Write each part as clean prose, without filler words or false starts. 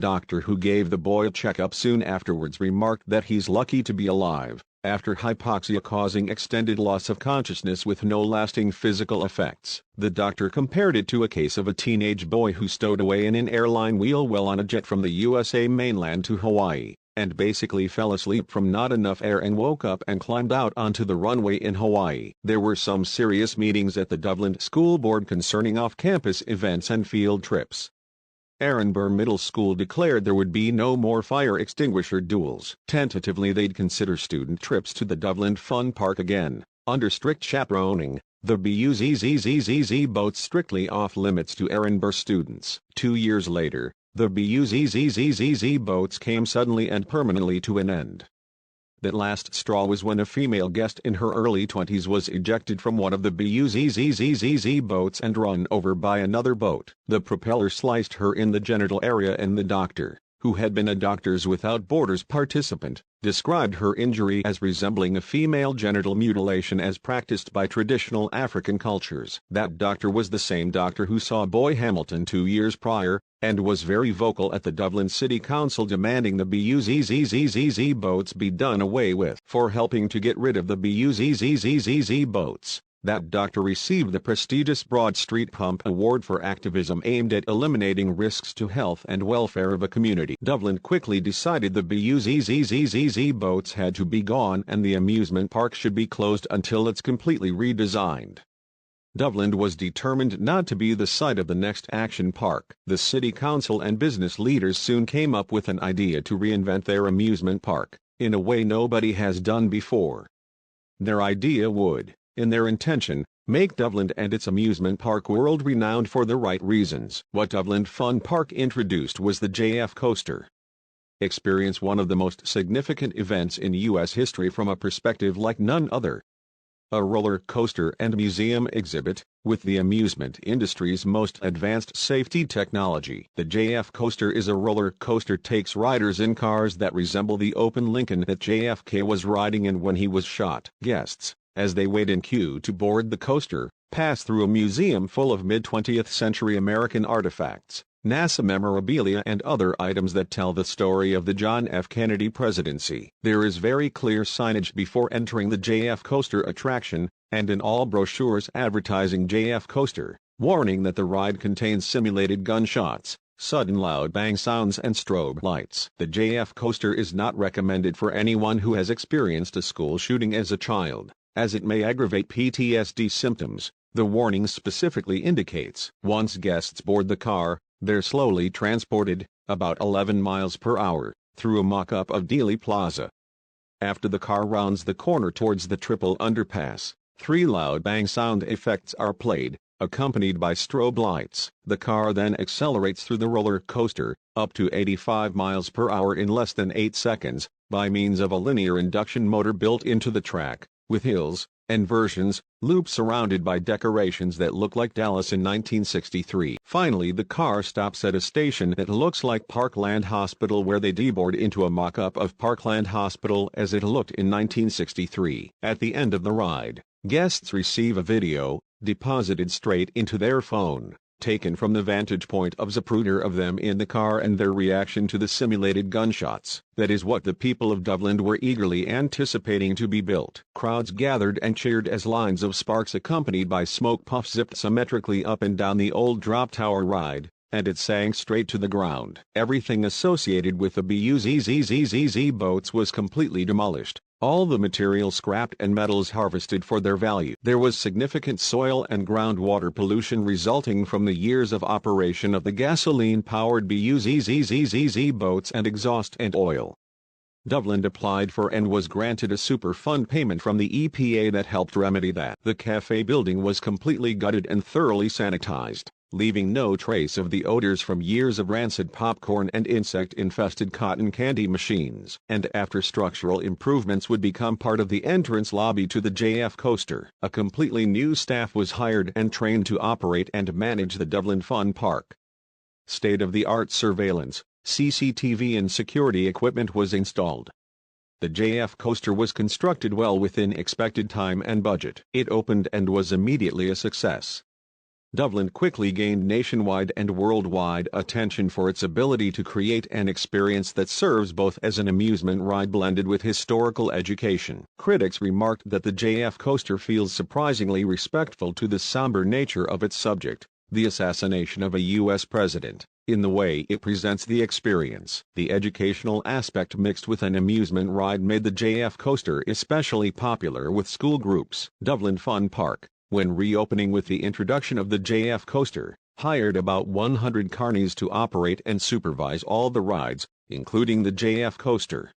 Doctor who gave the boy a checkup soon afterwards remarked that he's lucky to be alive, after hypoxia causing extended loss of consciousness with no lasting physical effects. The doctor compared it to a case of a teenage boy who stowed away in an airline wheel well on a jet from the USA mainland to Hawaii, and basically fell asleep from not enough air and woke up and climbed out onto the runway in Hawaii. There were some serious meetings at the Doveland School Board concerning off-campus events and field trips. Ehrenburg Middle School declared there would be no more fire extinguisher duels. Tentatively they'd consider student trips to the Doveland Fun Park again, under strict chaperoning. The BUZZZZZ boats strictly off limits to Ehrenburg students. 2 years later, the BUZZZZZ boats came suddenly and permanently to an end. That last straw was when a female guest in her early 20s was ejected from one of the BUZZZZZ boats and run over by another boat. The propeller sliced her in the genital area, and the doctor, who had been a Doctors Without Borders participant, described her injury as resembling a female genital mutilation as practiced by traditional African cultures. That doctor was the same doctor who saw Boy Hamilton 2 years prior, and was very vocal at the Doveland City Council demanding the BUZZZZZ boats be done away with. For helping to get rid of the BUZZZZZ boats, that doctor received the prestigious Broad Street Pump Award for activism aimed at eliminating risks to health and welfare of a community. Doveland quickly decided the BUZZZZZ boats had to be gone and the amusement park should be closed until it's completely redesigned. Doveland was determined not to be the site of the next action park. The city council and business leaders soon came up with an idea to reinvent their amusement park, in a way nobody has done before. Their idea would, in their intention, make Doveland and its amusement park world-renowned for the right reasons. What Doveland Fun Park introduced was the JFKoaster. Experience one of the most significant events in U.S. history from a perspective like none other. A roller coaster and museum exhibit, with the amusement industry's most advanced safety technology. The JFKoaster is a roller coaster takes riders in cars that resemble the open Lincoln that JFK was riding in when he was shot. Guests, as they wait in queue to board the coaster, pass through a museum full of mid-20th century American artifacts, NASA memorabilia and other items that tell the story of the John F. Kennedy presidency. There is very clear signage before entering the JFKoaster attraction, and in all brochures advertising JFKoaster, warning that the ride contains simulated gunshots, sudden loud bang sounds and strobe lights. The JFKoaster is not recommended for anyone who has experienced a school shooting as a child, as it may aggravate PTSD symptoms. The warning specifically indicates once guests board the car, they're slowly transported, about 11 miles per hour, through a mock-up of Dealey Plaza. After the car rounds the corner towards the triple underpass, 3 loud bang sound effects are played, accompanied by strobe lights. The car then accelerates through the roller coaster, up to 85 miles per hour in less than 8 seconds, by means of a linear induction motor built into the track, with hills, inversions, loops surrounded by decorations that look like Dallas in 1963. Finally, the car stops at a station that looks like Parkland Hospital, where they deboard into a mock-up of Parkland Hospital as it looked in 1963. At the end of the ride, guests receive a video, deposited straight into their phone, taken from the vantage point of Zapruder of them in the car and their reaction to the simulated gunshots. That is what the people of Doveland were eagerly anticipating to be built. Crowds gathered and cheered as lines of sparks accompanied by smoke puffs zipped symmetrically up and down the old drop tower ride, and it sank straight to the ground. Everything associated with the BUZZZZZ boats was completely demolished, all the material scrapped and metals harvested for their value. There was significant soil and groundwater pollution resulting from the years of operation of the gasoline-powered BUZZZZZ boats and exhaust and oil. Doveland applied for and was granted a Superfund payment from the EPA that helped remedy that. The cafe building was completely gutted and thoroughly sanitized, leaving no trace of the odors from years of rancid popcorn and insect-infested cotton candy machines. And after structural improvements would become part of the entrance lobby to the JFKoaster, a completely new staff was hired and trained to operate and manage the Doveland Fun Park. State-of-the-art surveillance, CCTV and security equipment was installed. The JFKoaster was constructed well within expected time and budget. It opened and was immediately a success. Doveland quickly gained nationwide and worldwide attention for its ability to create an experience that serves both as an amusement ride blended with historical education. Critics remarked that the JFKoaster feels surprisingly respectful to the somber nature of its subject, the assassination of a U.S. president, in the way it presents the experience. The educational aspect mixed with an amusement ride made the JFKoaster especially popular with school groups. Doveland Fun Park, when reopening with the introduction of the JFKoaster, hired about 100 carnies to operate and supervise all the rides, including the JFKoaster.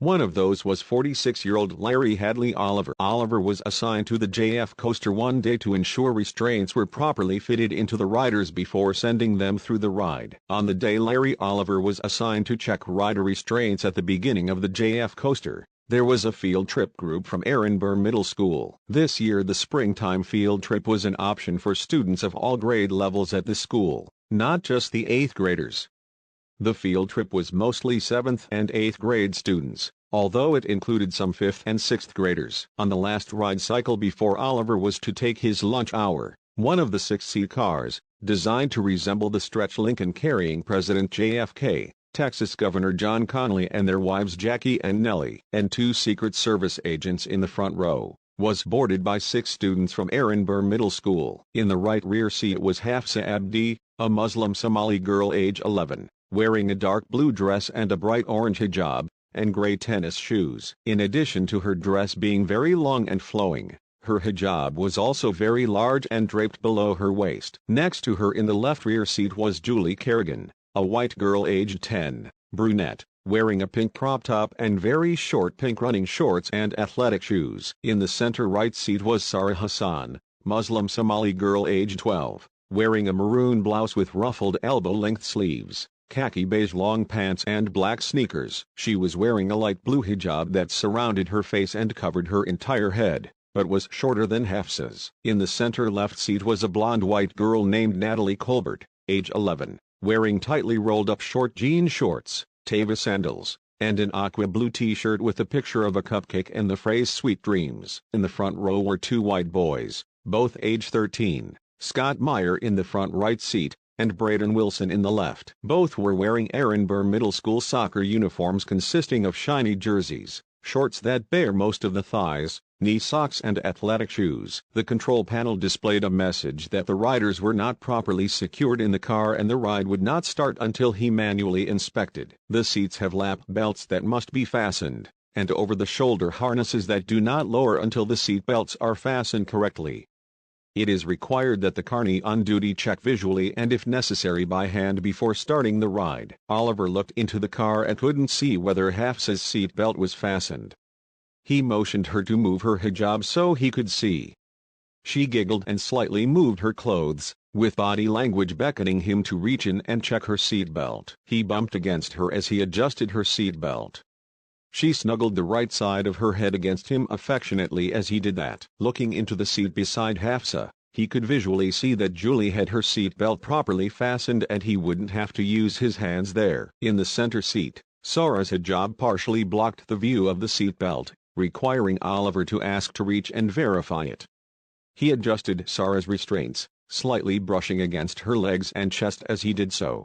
One of those was 46-year-old Larry Hadley Oliver. Oliver was assigned to the JFKoaster one day to ensure restraints were properly fitted into the riders before sending them through the ride. On the day Larry Oliver was assigned to check rider restraints at the beginning of the JFKoaster, there was a field trip group from Ehrenberg Middle School. This year the springtime field trip was an option for students of all grade levels at the school, not just the 8th graders. The field trip was mostly 7th and 8th grade students, although it included some 5th and 6th graders. On the last ride cycle before Oliver was to take his lunch hour, one of the 6-seat cars, designed to resemble the stretch Lincoln carrying President JFK, Texas Governor John Connally and their wives Jackie and Nellie, and 2 Secret Service agents in the front row, was boarded by 6 students from Ehrenberg Middle School. In the right rear seat was Hafsa Abdi, a Muslim Somali girl age 11, wearing a dark blue dress and a bright orange hijab, and gray tennis shoes. In addition to her dress being very long and flowing, her hijab was also very large and draped below her waist. Next to her in the left rear seat was Julie Kerrigan, a white girl aged 10, brunette, wearing a pink crop top and very short pink running shorts and athletic shoes. In the center right seat was Sarah Hassan, Muslim Somali girl aged 12, wearing a maroon blouse with ruffled elbow-length sleeves, khaki beige long pants and black sneakers. She was wearing a light blue hijab that surrounded her face and covered her entire head, but was shorter than Hafsa's. In the center left seat was a blonde white girl named Natalie Colbert, age 11, wearing tightly rolled up short jean shorts, Teva sandals, and an aqua blue t-shirt with a picture of a cupcake and the phrase "Sweet Dreams." In the front row were 2 white boys, both age 13, Scott Meyer in the front right seat, and Braden Wilson in the left. Both were wearing Ehrenberg Middle School soccer uniforms consisting of shiny jerseys, shorts that bare most of the thighs, knee socks and athletic shoes. The control panel displayed a message that the riders were not properly secured in the car and the ride would not start until he manually inspected. The seats have lap belts that must be fastened, and over-the-shoulder harnesses that do not lower until the seat belts are fastened correctly. It is required that the carney on duty check visually and if necessary by hand before starting the ride. Oliver looked into the car and couldn't see whether Hafsa's seat belt was fastened. He motioned her to move her hijab so he could see. She giggled and slightly moved her clothes, with body language beckoning him to reach in and check her seat belt. He bumped against her as he adjusted her seat belt. She snuggled the right side of her head against him affectionately as he did that. Looking into the seat beside Hafsa, he could visually see that Julie had her seat belt properly fastened and he wouldn't have to use his hands there. In the center seat, Sarah's hijab partially blocked the view of the seat belt, requiring Oliver to ask to reach and verify it. He adjusted Sarah's restraints, slightly brushing against her legs and chest as he did so.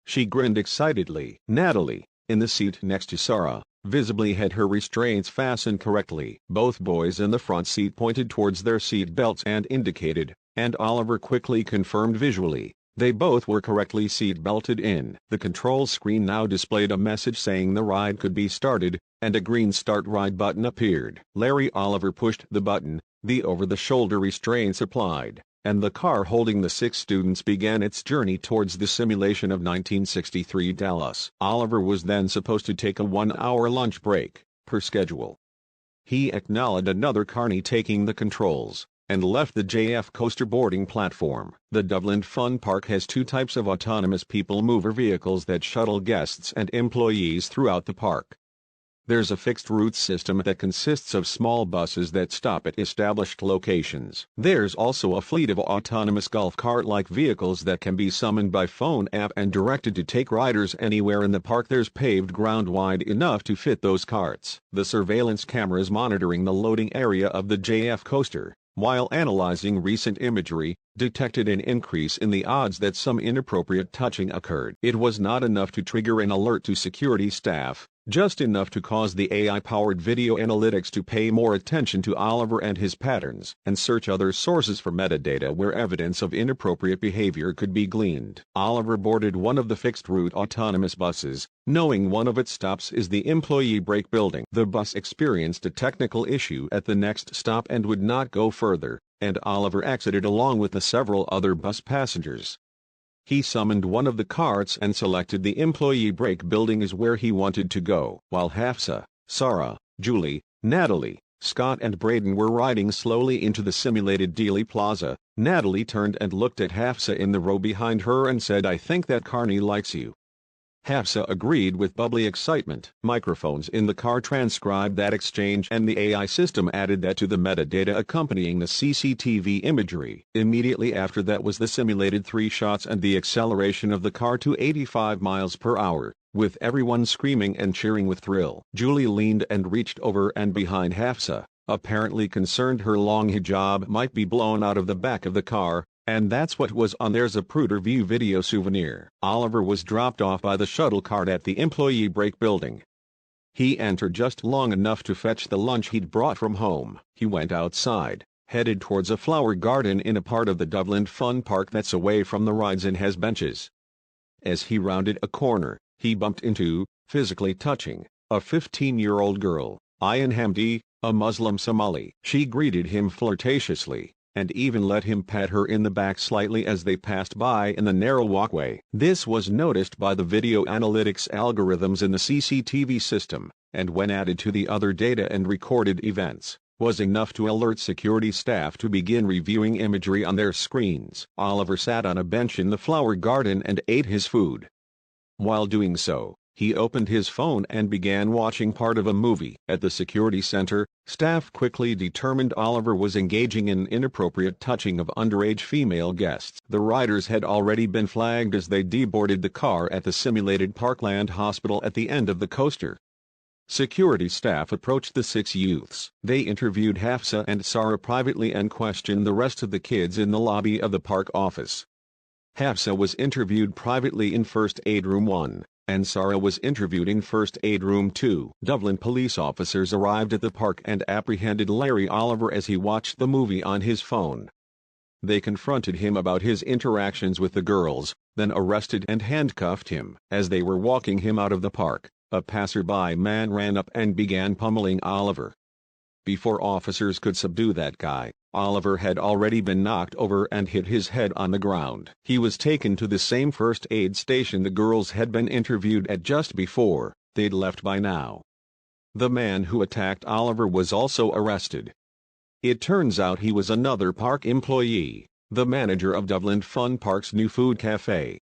She grinned excitedly. Natalie, in the seat next to Sarah, visibly had her restraints fastened correctly. Both boys in the front seat pointed towards their seat belts and indicated, and Oliver quickly confirmed visually, they both were correctly seat belted in. The control screen now displayed a message saying the ride could be started, and a green Start Ride button appeared. Larry Oliver pushed the button, the over-the-shoulder restraints applied, and the car holding the 6 students began its journey towards the simulation of 1963 Dallas. Oliver was then supposed to take a 1-hour lunch break, per schedule. He acknowledged another carney taking the controls, and left the JFKoaster boarding platform. The Doveland Fun Park has 2 types of autonomous people mover vehicles that shuttle guests and employees throughout the park. There's a fixed route system that consists of small buses that stop at established locations. There's also a fleet of autonomous golf cart-like vehicles that can be summoned by phone app and directed to take riders anywhere in the park. There's paved ground wide enough to fit those carts. The surveillance cameras monitoring the loading area of the JFKoaster, while analyzing recent imagery, detected an increase in the odds that some inappropriate touching occurred. It was not enough to trigger an alert to security staff, just enough to cause the AI-powered video analytics to pay more attention to Oliver and his patterns and search other sources for metadata where evidence of inappropriate behavior could be gleaned. Oliver boarded one of the fixed-route autonomous buses, knowing one of its stops is the employee break building. The bus experienced a technical issue at the next stop and would not go further, and Oliver exited along with the several other bus passengers. He summoned one of the carts and selected the employee break building as where he wanted to go. While Hafsa, Sarah, Julie, Natalie, Scott and Braden were riding slowly into the simulated Dealey Plaza, Natalie turned and looked at Hafsa in the row behind her and said, "I think that Carney likes you." Hafsa agreed with bubbly excitement. Microphones in the car transcribed that exchange and the AI system added that to the metadata accompanying the CCTV imagery. Immediately after that was the simulated 3 shots and the acceleration of the car to 85 miles per hour, with everyone screaming and cheering with thrill. Julie leaned and reached over and behind Hafsa, apparently concerned her long hijab might be blown out of the back of the car. And that's what was on their Zapruder View video souvenir. Oliver was dropped off by the shuttle cart at the employee break building. He entered just long enough to fetch the lunch he'd brought from home. He went outside, headed towards a flower garden in a part of the Doveland Fun Park that's away from the rides and has benches. As he rounded a corner, he bumped into, physically touching, a 15-year-old girl, Ayan Hamdi, a Muslim Somali. She greeted him flirtatiously, and even let him pat her in the back slightly as they passed by in the narrow walkway. This was noticed by the video analytics algorithms in the CCTV system, and when added to the other data and recorded events, was enough to alert security staff to begin reviewing imagery on their screens. Oliver sat on a bench in the flower garden and ate his food. While doing so, he opened his phone and began watching part of a movie. At the security center, staff quickly determined Oliver was engaging in inappropriate touching of underage female guests. The riders had already been flagged as they deboarded the car at the simulated Parkland Hospital at the end of the coaster. Security staff approached the 6 youths. They interviewed Hafsa and Sarah privately and questioned the rest of the kids in the lobby of the park office. Hafsa was interviewed privately in First Aid Room 1. And Sarah was interviewed in First Aid Room 2. Doveland police officers arrived at the park and apprehended Larry Oliver as he watched the movie on his phone. They confronted him about his interactions with the girls, then arrested and handcuffed him. As they were walking him out of the park, a passerby man ran up and began pummeling Oliver. Before officers could subdue that guy, Oliver had already been knocked over and hit his head on the ground. He was taken to the same first aid station the girls had been interviewed at just before they'd left by now. The man who attacked Oliver was also arrested. It turns out he was another park employee, the manager of Doveland Fun Park's new food cafe.